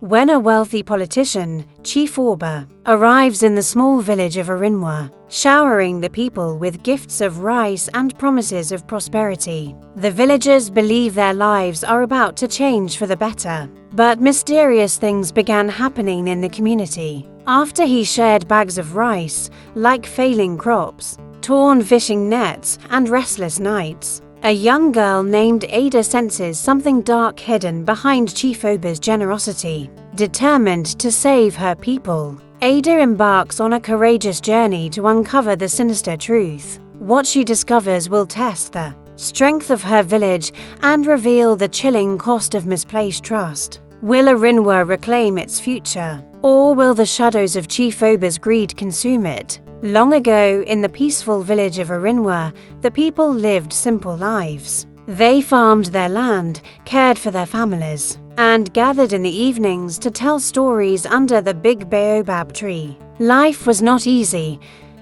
When a wealthy politician, Chief Oba, arrives in the small village of Arinwa, showering the people with gifts of rice and promises of prosperity, the villagers believe their lives are about to change for the better. But mysterious things began happening in the community. After he shared bags of rice, like failing crops, torn fishing nets, and restless nights, a young girl named Ada senses something dark hidden behind Chief Oba's generosity. Determined to save her people, Ada embarks on a courageous journey to uncover the sinister truth. What she discovers will test the strength of her village and reveal the chilling cost of misplaced trust. Will Arinwa reclaim its future, or will the shadows of Chief Oba's greed consume it? Long ago, in the peaceful village of Arinwa, the people lived simple lives. They farmed their land, cared for their families, and gathered in the evenings to tell stories under the big baobab tree. Life was not easy,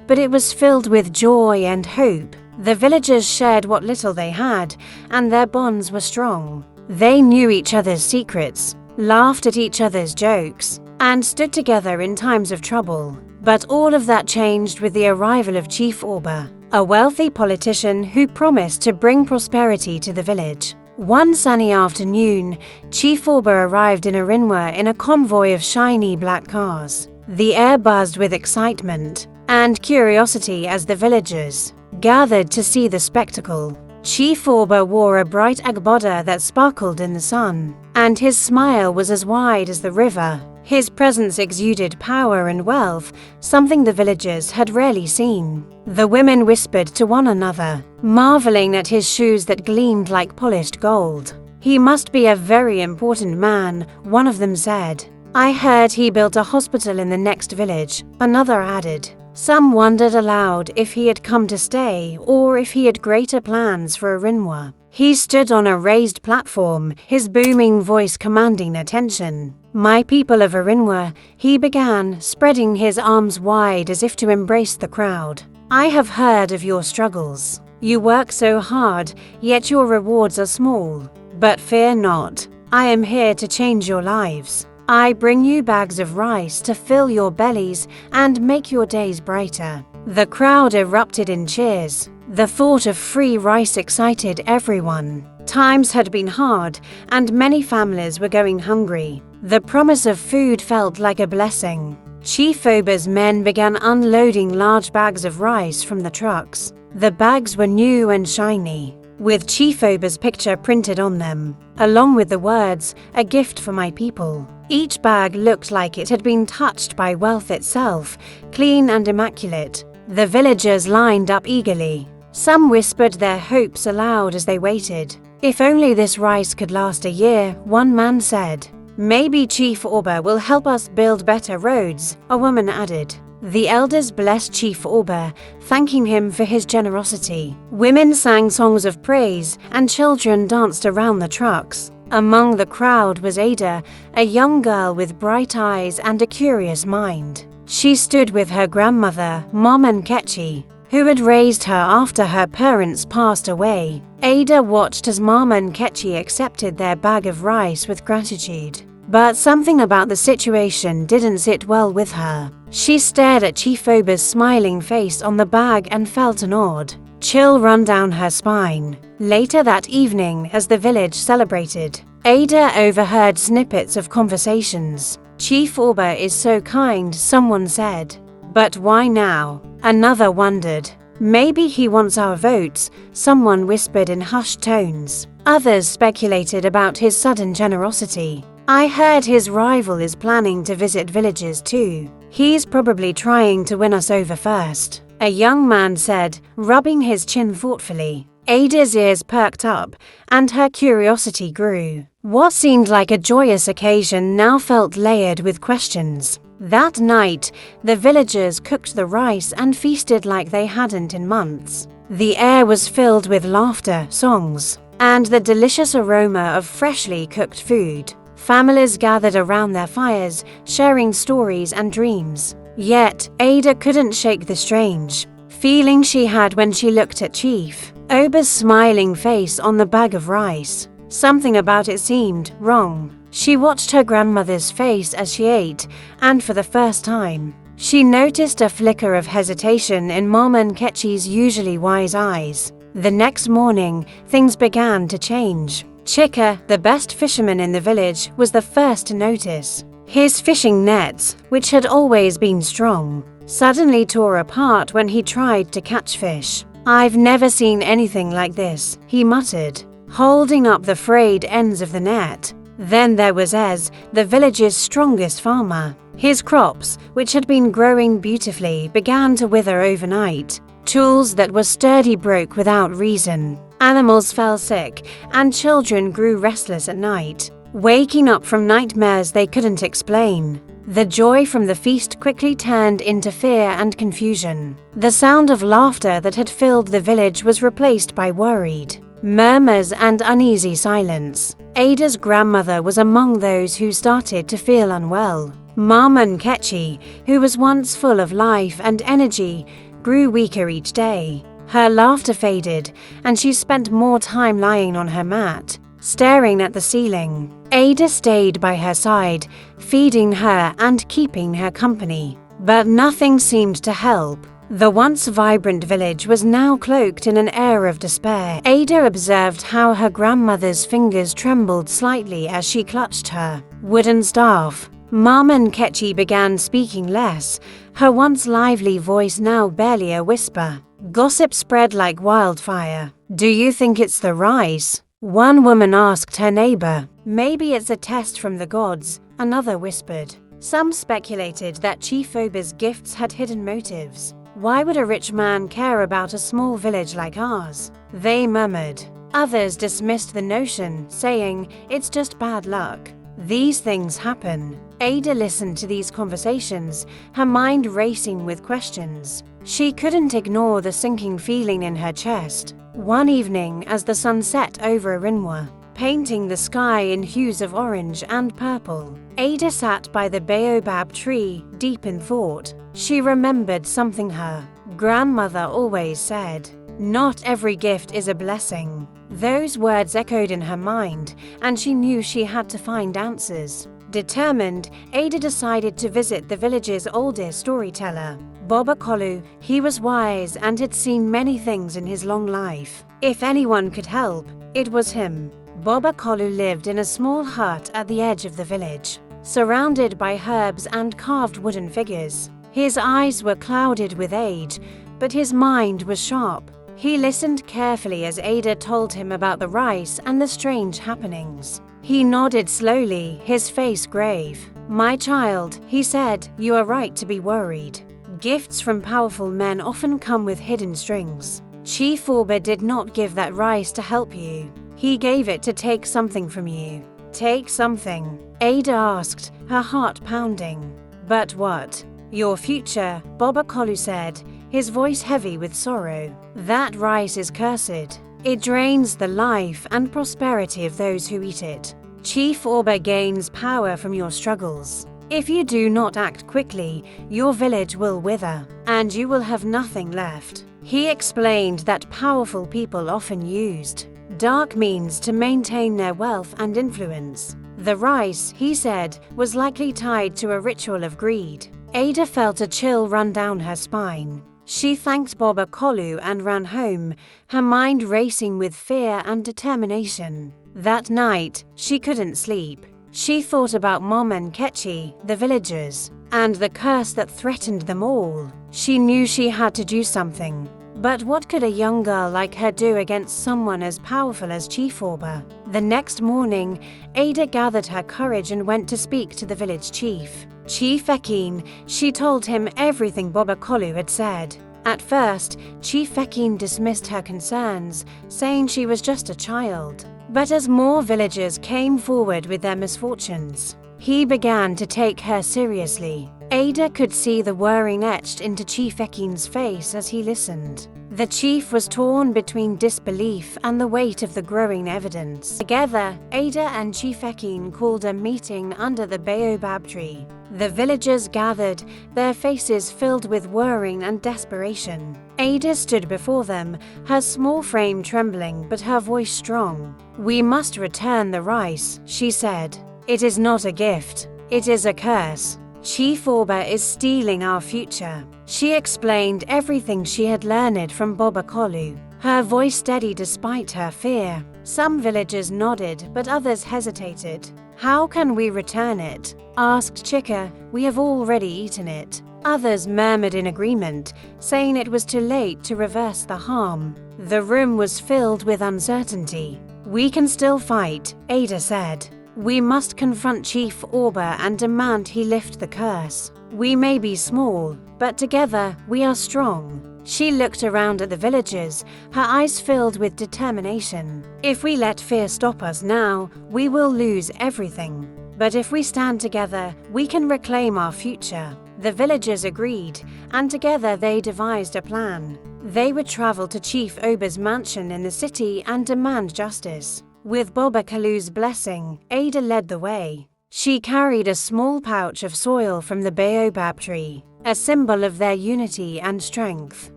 but it was filled with joy and hope. The villagers shared what little they had, and their bonds were strong. They knew each other's secrets, laughed at each other's jokes, and stood together in times of trouble. But all of that changed with the arrival of Chief Oba, a wealthy politician who promised to bring prosperity to the village. One sunny afternoon, Chief Oba arrived in Arinwa in a convoy of shiny black cars. The air buzzed with excitement and curiosity as the villagers gathered to see the spectacle. Chief Oba wore a bright agbada that sparkled in the sun, and his smile was as wide as the river. His presence exuded power and wealth, something the villagers had rarely seen. The women whispered to one another, marveling at his shoes that gleamed like polished gold. "He must be a very important man," one of them said. "I heard he built a hospital in the next village," another added. Some wondered aloud if he had come to stay or if he had greater plans for Arinwa. He stood on a raised platform, his booming voice commanding attention. "My people of Arinwa," he began, spreading his arms wide as if to embrace the crowd. "I have heard of your struggles. You work so hard, yet your rewards are small. But fear not. I am here to change your lives. I bring you bags of rice to fill your bellies and make your days brighter." The crowd erupted in cheers. The thought of free rice excited everyone. Times had been hard, and many families were going hungry. The promise of food felt like a blessing. Chief Oba's men began unloading large bags of rice from the trucks. The bags were new and shiny, with Chief Oba's picture printed on them, along with the words, "A gift for my people." Each bag looked like it had been touched by wealth itself, clean and immaculate. The villagers lined up eagerly. Some whispered their hopes aloud as they waited. "If only this rice could last a year," one man said. "Maybe Chief Oba will help us build better roads," a woman added. The elders blessed Chief Oba, thanking him for his generosity. Women sang songs of praise, and children danced around the trucks. Among the crowd was Ada, a young girl with bright eyes and a curious mind. She stood with her grandmother, Mama Nkechi, who had raised her after her parents passed away. Ada watched as Mama Nkechi accepted their bag of rice with gratitude. But something about the situation didn't sit well with her. She stared at Chief Oba's smiling face on the bag and felt an odd chill run down her spine. Later that evening, as the village celebrated, Ada overheard snippets of conversations. "Chief Oba is so kind," someone said. "But why now?" Another wondered. "Maybe he wants our votes," someone whispered in hushed tones. Others speculated about his sudden generosity. "I heard his rival is planning to visit villages too. He's probably trying to win us over first," a young man said, rubbing his chin thoughtfully. Ada's ears perked up, and her curiosity grew. What seemed like a joyous occasion now felt layered with questions. That night, the villagers cooked the rice and feasted like they hadn't in months. The air was filled with laughter, songs, and the delicious aroma of freshly cooked food. Families gathered around their fires, sharing stories and dreams. Yet, Ada couldn't shake the strange feeling she had when she looked at Chief Oba's smiling face on the bag of rice. Something about it seemed wrong. She watched her grandmother's face as she ate, and for the first time, she noticed a flicker of hesitation in Mama Nkechi's usually wise eyes. The next morning, things began to change. Chika, the best fisherman in the village, was the first to notice. His fishing nets, which had always been strong, suddenly tore apart when he tried to catch fish. "I've never seen anything like this," he muttered, holding up the frayed ends of the net. Then there was Ez, the village's strongest farmer. His crops, which had been growing beautifully, began to wither overnight. Tools that were sturdy broke without reason. Animals fell sick, and children grew restless at night, waking up from nightmares they couldn't explain. The joy from the feast quickly turned into fear and confusion. The sound of laughter that had filled the village was replaced by worried murmurs and uneasy silence. Ada's grandmother was among those who started to feel unwell. Mama Nkechi, who was once full of life and energy, grew weaker each day. Her laughter faded, and she spent more time lying on her mat, staring at the ceiling. Ada stayed by her side, feeding her and keeping her company. But nothing seemed to help. The once vibrant village was now cloaked in an air of despair. Ada observed how her grandmother's fingers trembled slightly as she clutched her wooden staff. Mama Nkechi began speaking less, her once lively voice now barely a whisper. Gossip spread like wildfire. "Do you think it's the rice?" one woman asked her neighbor. "Maybe it's a test from the gods," another whispered. Some speculated that Chief Oba's gifts had hidden motives. "Why would a rich man care about a small village like ours?" they murmured. Others dismissed the notion, saying, "It's just bad luck. These things happen." Ada listened to these conversations, her mind racing with questions. She couldn't ignore the sinking feeling in her chest. One evening, as the sun set over Arinwa, painting the sky in hues of orange and purple, Ada sat by the baobab tree, deep in thought. She remembered something her grandmother always said: "Not every gift is a blessing." Those words echoed in her mind, and she knew she had to find answers. Determined, Ada decided to visit the village's oldest storyteller, Boba Kolu. He was wise and had seen many things in his long life. If anyone could help, it was him. Boba Kolu lived in a small hut at the edge of the village, surrounded by herbs and carved wooden figures. His eyes were clouded with age, but his mind was sharp. He listened carefully as Ada told him about the rice and the strange happenings. He nodded slowly, his face grave. "My child," he said, "you are right to be worried. Gifts from powerful men often come with hidden strings. Chief Oba did not give that rice to help you. He gave it to take something from you." "Take something?" Ada asked, her heart pounding. "But what?" "Your future," Boba Kolu said, his voice heavy with sorrow. "That rice is cursed. It drains the life and prosperity of those who eat it. Chief Oba gains power from your struggles. If you do not act quickly, your village will wither, and you will have nothing left." He explained that powerful people often used dark means to maintain their wealth and influence. The rice, he said, was likely tied to a ritual of greed. Ada felt a chill run down her spine. She thanked Boba Kolu and ran home, her mind racing with fear and determination. That night, she couldn't sleep. She thought about Mama Nkechi, the villagers, and the curse that threatened them all. She knew she had to do something. But what could a young girl like her do against someone as powerful as Chief Oba? The next morning, Ada gathered her courage and went to speak to the village chief. Chief Ekin, she told him everything Boba Kolu had said. At first, Chief Ekin dismissed her concerns, saying she was just a child. But as more villagers came forward with their misfortunes, he began to take her seriously. Ada could see the worrying etched into Chief Ekin's face as he listened. The chief was torn between disbelief and the weight of the growing evidence. Together, Ada and Chief Ekin called a meeting under the baobab tree. The villagers gathered, their faces filled with worrying and desperation. Ada stood before them, her small frame trembling but her voice strong. "We must return the rice," she said. It is not a gift, it is a curse. Chief Oba is stealing our future. She explained everything she had learned from Bobakolu, her voice steady despite her fear. Some villagers nodded, but others hesitated. How can we return it? Asked Chika. We have already eaten it. Others murmured in agreement, saying it was too late to reverse the harm. The room was filled with uncertainty. We can still fight, Ada said. We must confront Chief Oba and demand he lift the curse. We may be small, but together we are strong. She looked around at the villagers, her eyes filled with determination. If we let fear stop us now, we will lose everything. But if we stand together, we can reclaim our future. The villagers agreed, and together they devised a plan. They would travel to Chief Oba's mansion in the city and demand justice. With Bobakalu's blessing, Ada led the way. She carried a small pouch of soil from the baobab tree, a symbol of their unity and strength.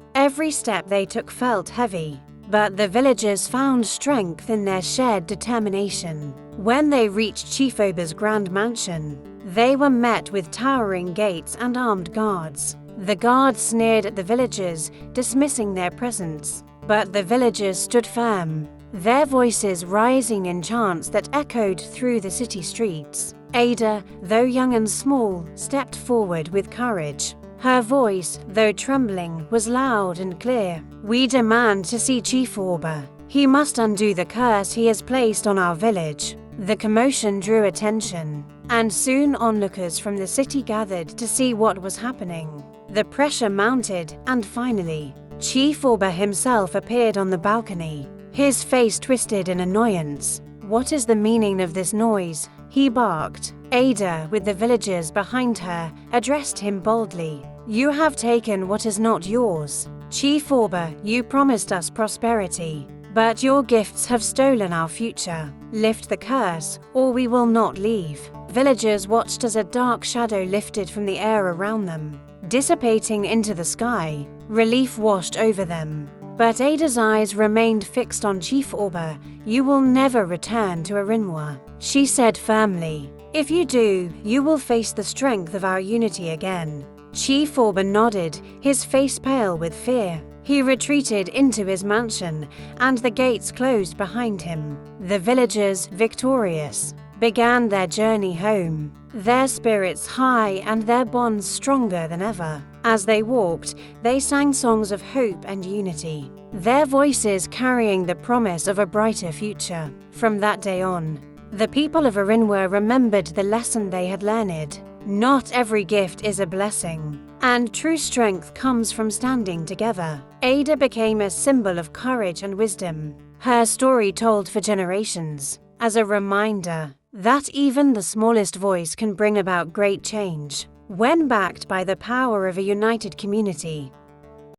Every step they took felt heavy, but the villagers found strength in their shared determination. When they reached Chief Oba's grand mansion, they were met with towering gates and armed guards. The guards sneered at the villagers, dismissing their presence, but the villagers stood firm, their voices rising in chants that echoed through the city streets. Ada, though young and small, stepped forward with courage. Her voice, though trembling, was loud and clear. We demand to see Chief Oba. He must undo the curse he has placed on our village. The commotion drew attention, and soon onlookers from the city gathered to see what was happening. The pressure mounted, and finally, Chief Oba himself appeared on the balcony. His face twisted in annoyance. What is the meaning of this noise? He barked. Ada, with the villagers behind her, addressed him boldly. You have taken what is not yours. Chief Oba, you promised us prosperity, but your gifts have stolen our future. Lift the curse, or we will not leave. Villagers watched as a dark shadow lifted from the air around them, dissipating into the sky. Relief washed over them. But Ada's eyes remained fixed on Chief Oba. You will never return to Arinwa, she said firmly. If you do, you will face the strength of our unity again. Chief Oba nodded, his face pale with fear. He retreated into his mansion, and the gates closed behind him. The villagers, victorious, began their journey home, their spirits high and their bonds stronger than ever. As they walked, they sang songs of hope and unity, their voices carrying the promise of a brighter future. From that day on, the people of Arinwa remembered the lesson they had learned. Not every gift is a blessing, and true strength comes from standing together. Ada became a symbol of courage and wisdom, her story told for generations, as a reminder that even the smallest voice can bring about great change when backed by the power of a united community.